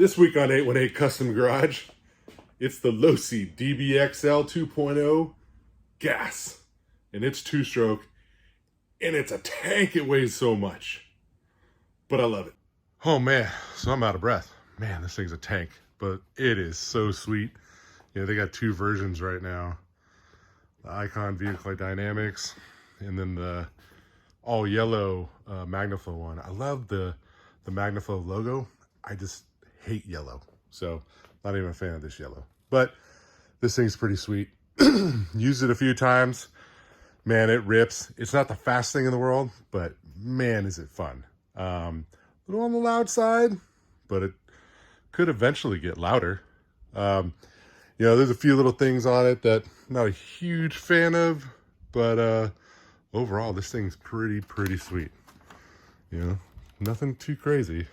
This week on 818 Custom Garage, it's the Losi DBXL 2.0 gas. And it's two-stroke, and it's a tank. It weighs so much, but I love it. Oh man, so I'm out of breath. Man, this thing's a tank, but it is so sweet. You know, they got two versions right now. The Icon Vehicle Dynamics, and then the all yellow Magnaflow one. I love the Magnaflow logo. I just hate yellow, so not even a fan of this yellow. But this thing's pretty sweet. Used it a few times. Man, it rips. It's not the fastest thing in the world, but man, is it fun. A little on the loud side, but it could eventually get louder. You know, there's a few little things on it that I'm not a huge fan of, but overall, this thing's pretty sweet. You know, nothing too crazy.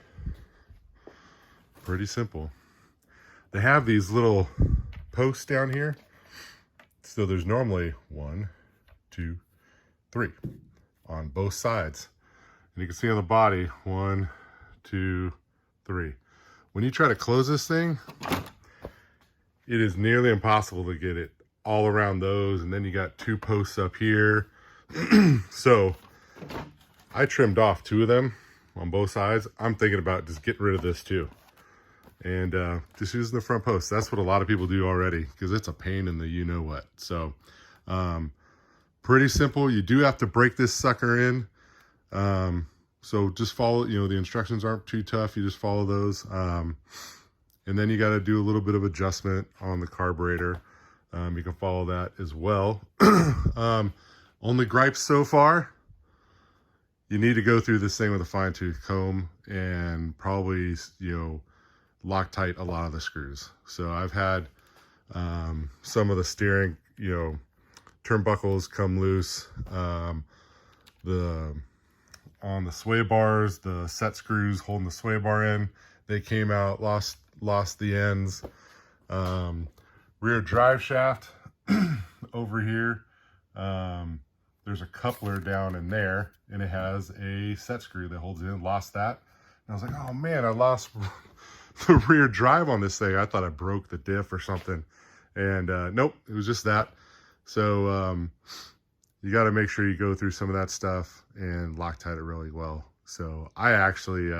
Pretty simple. They have these little posts down here. So there's normally 1, 2, 3 on both sides. And you can see on the body, 1, 2, 3. When you try to close this thing, it is nearly impossible to get it all around those. And then you got 2 posts up here. So I trimmed off 2 of them on both sides. I'm thinking about just getting rid of this too. And just using the front post. That's what a lot of people do already, because it's a pain in the you-know-what. So pretty simple. You do have to break this sucker in. So just follow, you know, the instructions aren't too tough. You just follow those. And then you got to do a little bit of adjustment on the carburetor. You can follow that as well. Only gripes so far, you need to go through this thing with a fine-tooth comb and probably, you know, Loctite a lot of the screws. So I've had some of the steering, you know, turnbuckles come loose. On the sway bars, the set screws holding the sway bar in, they came out, lost the ends. Rear drive shaft over here, there's a coupler down in there, and it has a set screw that holds it in. Lost that, and I was like, oh man, I lost the rear drive on this thing. I thought I broke the diff or something, and nope, it was just that. So you got to make sure you go through some of that stuff and Loctite it really well. So I actually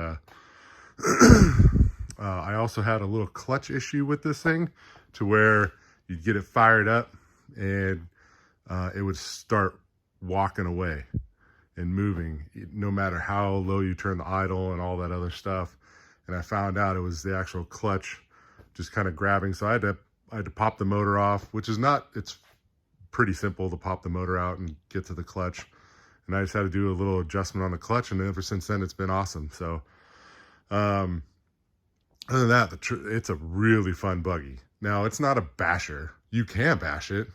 I also had a little clutch issue with this thing, to where you'd get it fired up and it would start walking away and moving, no matter how low you turn the idle and all that other stuff. And I found out it was the actual clutch just kind of grabbing. So I had to pop the motor off, which is not, it's pretty simple to pop the motor out and get to the clutch. And I just had to do a little adjustment on the clutch, and ever since then, it's been awesome. So other than that, it's a really fun buggy. Now, it's not a basher. You can bash it.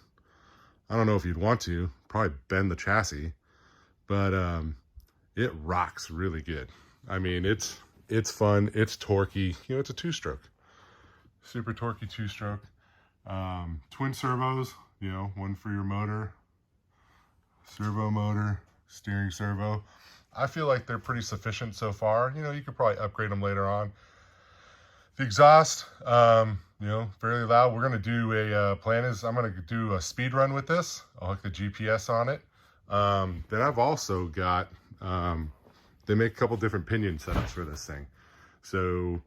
I don't know if you'd want to. Probably bend the chassis. But it rocks really good. I mean, it's fun. It's torquey. You know, it's a 2-stroke. Super torquey 2-stroke. Twin servos. You know, one for your motor. Servo motor. Steering servo. I feel like they're pretty sufficient so far. You know, you could probably upgrade them later on. The exhaust, you know, fairly loud. We're going to do a plan is I'm going to do a speed run with this. I'll hook the GPS on it. Then I've also got, they make a couple different pinion setups for this thing. So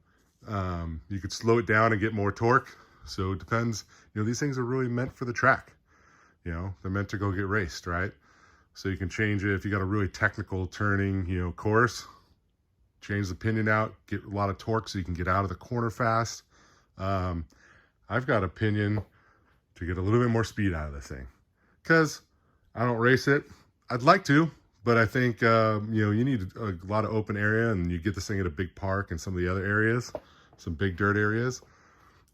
you could slow it down and get more torque. So it depends. You know, these things are really meant for the track. You know, they're meant to go get raced, right? So you can change it if you got a really technical turning, you know, course. Change the pinion out, get a lot of torque so you can get out of the corner fast. I've got a pinion to get a little bit more speed out of this thing, because I don't race it. I'd like to, but I think, you know, you need a lot of open area, and you get this thing at a big park and some of the other areas, some big dirt areas.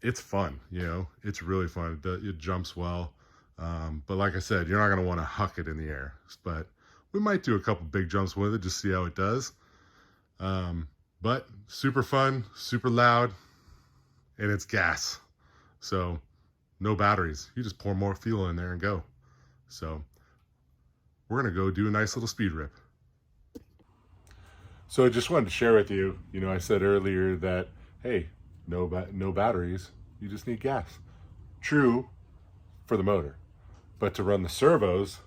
It's fun, you know, it's really fun. It jumps well. But like I said, you're not going to want to huck it in the air, but we might do a couple big jumps with it, just see how it does. But super fun, super loud, and it's gas. So no batteries. You just pour more fuel in there and go. So we're going to go do a nice little speed rip. So I just wanted to share with you, I said earlier that, hey, no batteries. You just need gas. True for the motor, but to run the servos,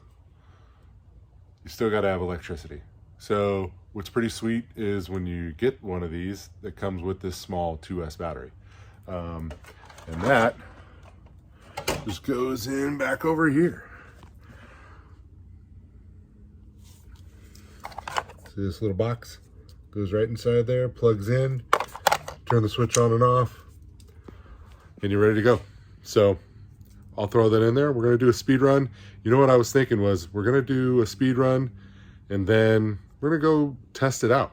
you still got to have electricity. So what's pretty sweet is when you get one of these that comes with this small 2S battery. And that just goes in back over here. See this little box? Goes right inside there, plugs in, turn the switch on and off, and you're ready to go. So I'll throw that in there. We're gonna do a speed run. You know what I was thinking was we're gonna do a speed run and then we're gonna go test it out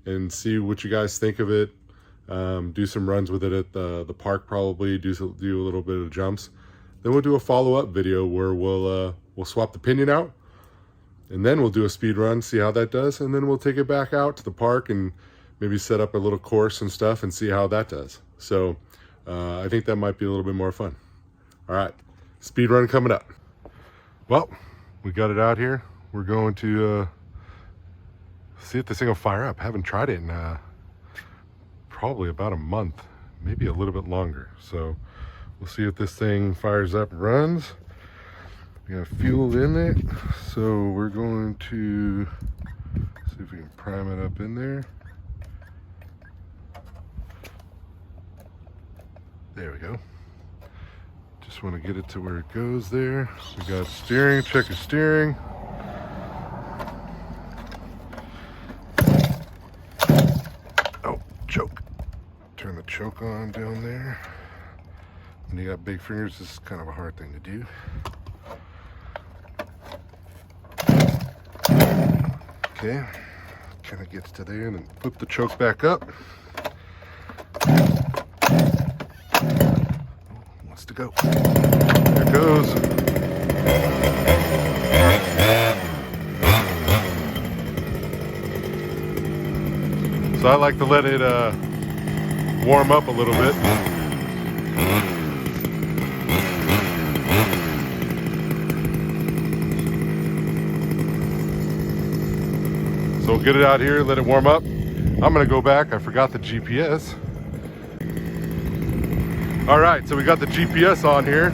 and see what you guys think of it. Do some runs with it at the park, probably do a little bit of jumps. Then we'll do a follow-up video where we'll swap the pinion out, and then we'll do a speed run, see how that does, and then we'll take it back out to the park and maybe set up a little course and stuff and see how that does. So I think that might be a little bit more fun. All right, speed run coming up. Well, we got it out here. We're going to see if this thing will fire up. Haven't tried it in probably about a month, maybe a little bit longer. So we'll see if this thing fires up and runs. We got fuel in it, so we're going to see if we can prime it up in there. There we go. Just want to get it to where it goes there. We got steering, check the steering. Oh, choke. Turn the choke on down there. When you got big fingers, this is kind of a hard thing to do. Okay, kind of gets to there and then flip the choke back up. Wants to go. There it goes. So I like to let it warm up a little bit. So we'll get it out here, let it warm up. I'm gonna go back, I forgot the GPS. All right, so we got the GPS on here.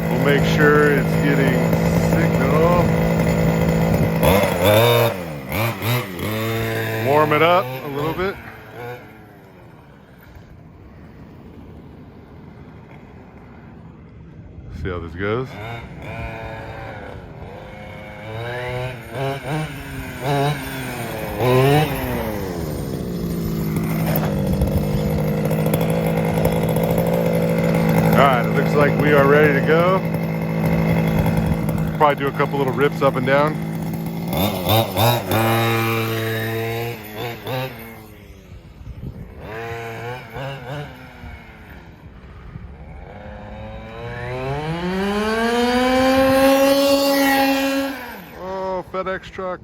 We'll make sure it's getting signal. Warm it up a little bit. See how this goes. Alright, it looks like we are ready to go. Probably do a couple little rips up and down. FedEx truck.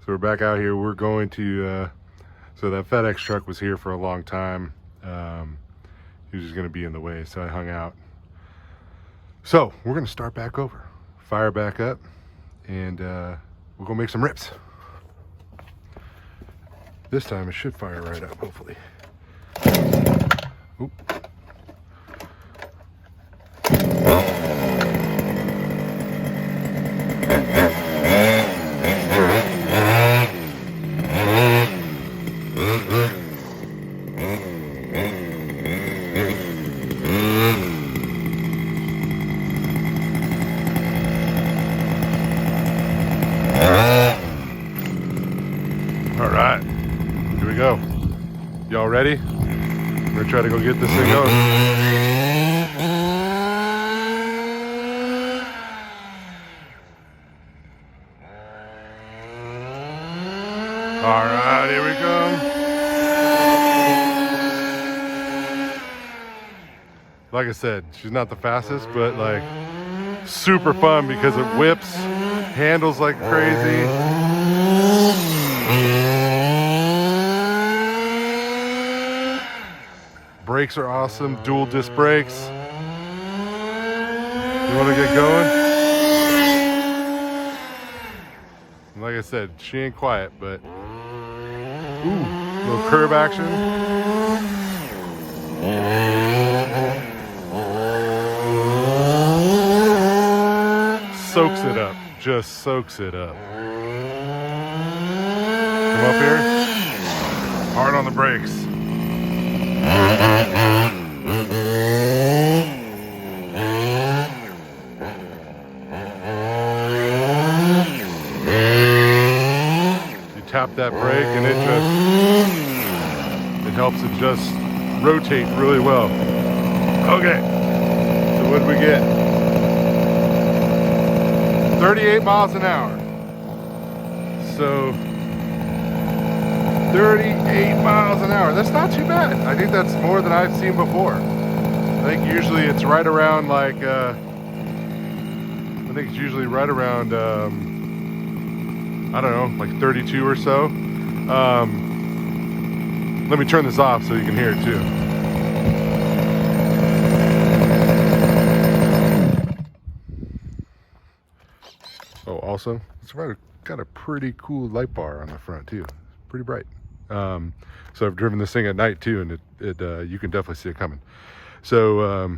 So we're back out here. We're going to, so that FedEx truck was here for a long time. He was just going to be in the way, so I hung out. So we're going to start back over, fire back up, and we'll go make some rips. This time it should fire right up, hopefully. Oop. All right, here we go. Y'all ready? We're gonna try to go get this thing going. All right, here we go. Like I said, she's not the fastest, but like super fun because it whips, handles like crazy. Brakes are awesome, dual disc brakes. You want to get going? Like I said, she ain't quiet, but ooh, little curb action. Soaks it up, just soaks it up. Come up here, hard on the brakes. Tap that brake and it helps it just rotate really well. Okay, so what did we get? 38 miles an hour. So 38 miles an hour. That's not too bad. I think that's more than I've seen before. I think usually it's right around like I think it's usually right around I don't know, like 32 or so. Let me turn this off so you can hear it too. Oh, also, it's got a pretty cool light bar on the front too. Pretty bright. So I've driven this thing at night too, and it you can definitely see it coming. So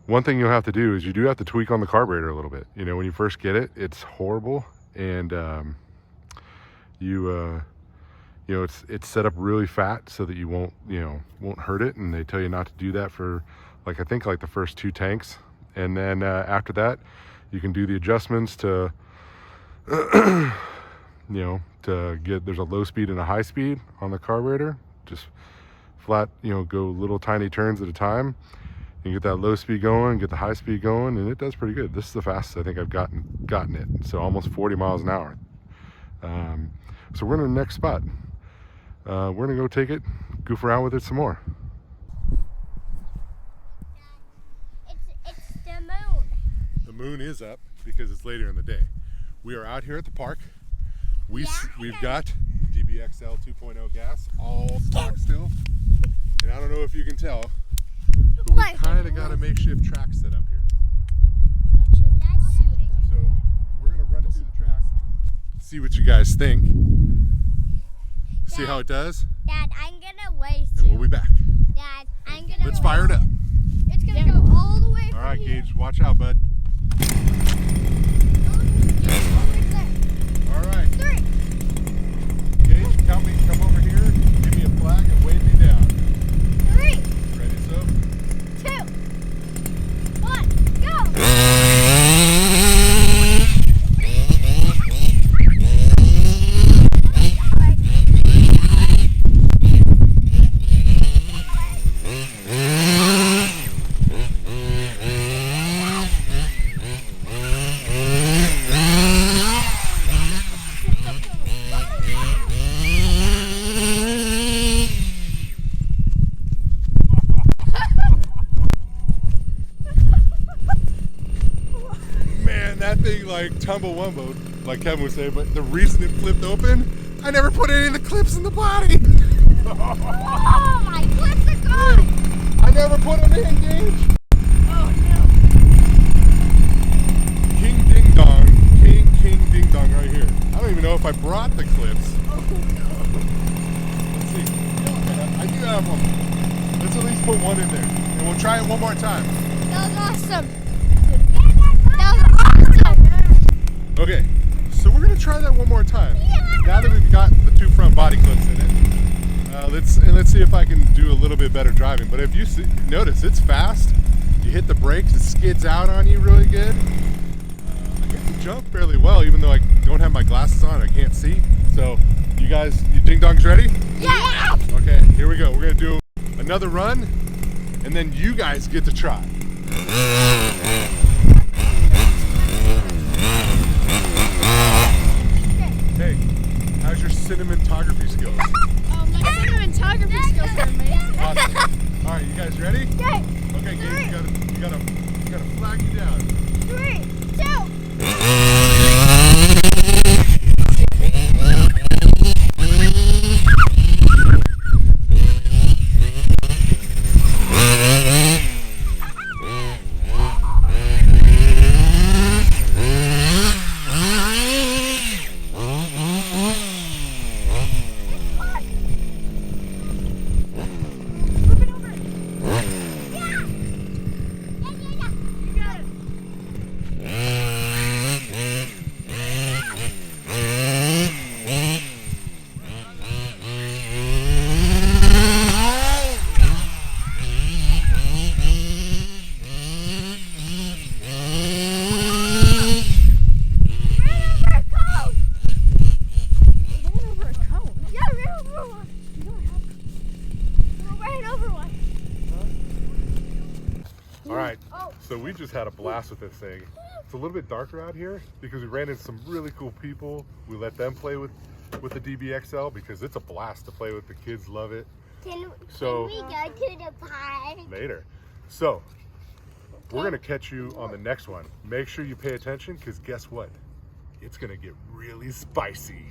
one thing you'll have to do is you do have to tweak on the carburetor a little bit. You know, when you first get it, it's horrible. And you know, it's set up really fat so that you won't hurt it, and they tell you not to do that for like I think like the first 2 tanks, and then after that you can do the adjustments to to get, there's a low speed and a high speed on the carburetor, just flat, go little tiny turns at a time. You get that low speed going, get the high speed going, and it does pretty good. This is the fastest I think I've gotten it. So almost 40 miles an hour. So we're in the next spot. We're gonna go take it, goof around with it some more. It's the moon. The moon is up because it's later in the day. We are out here at the park. We've got DBXL 2.0 gas, all stock still. And I don't know if you can tell, but we kind of got a makeshift track set up here. Not sure they can see it though. So we're gonna run it through the track, see what you guys think, see how it does, Dad, I'm gonna race and you. we'll be back. Dad, I'm gonna Let's fire it up. It's gonna go all the way from All right, here. Gage, watch out, bud. All right. 3. Gage, count me, come over here, give me a flag and wave me down. 3, Ready, so? 2, 1, go! That thing like tumble-wumbled, like Kevin would say, but the reason it flipped open, I never put any of the clips in the body. Oh, my clips are gone! I never put them in, Gage. Oh, no. King Ding Dong, King Ding Dong right here. I don't even know if I brought the clips. Oh, no. Let's see. I do have one. Let's at least put one in there, and we'll try it one more time. That was awesome. Okay, so we're gonna try that one more time. Now that we've got the 2 front body clips in it, let's see if I can do a little bit better driving. But if you notice, it's fast. You hit the brakes, it skids out on you really good. I get to jump fairly well, even though I don't have my glasses on. I can't see. So, you guys, you ding dongs ready? Yeah. Okay, here we go. We're gonna do another run, and then you guys get to try. Hey, how's your cinematography skills? Oh, my cinematography skills are amazing. Awesome. All right, you guys ready? Yeah. Okay, Gabe, you gotta flag you down. 3, 2. All right, so we just had a blast with this thing. It's a little bit darker out here because we ran into some really cool people. We let them play with the DBXL because it's a blast to play with. The kids love it. Can we So- go to the park? Later. So we're gonna catch you on the next one. Make sure you pay attention because guess what? It's gonna get really spicy.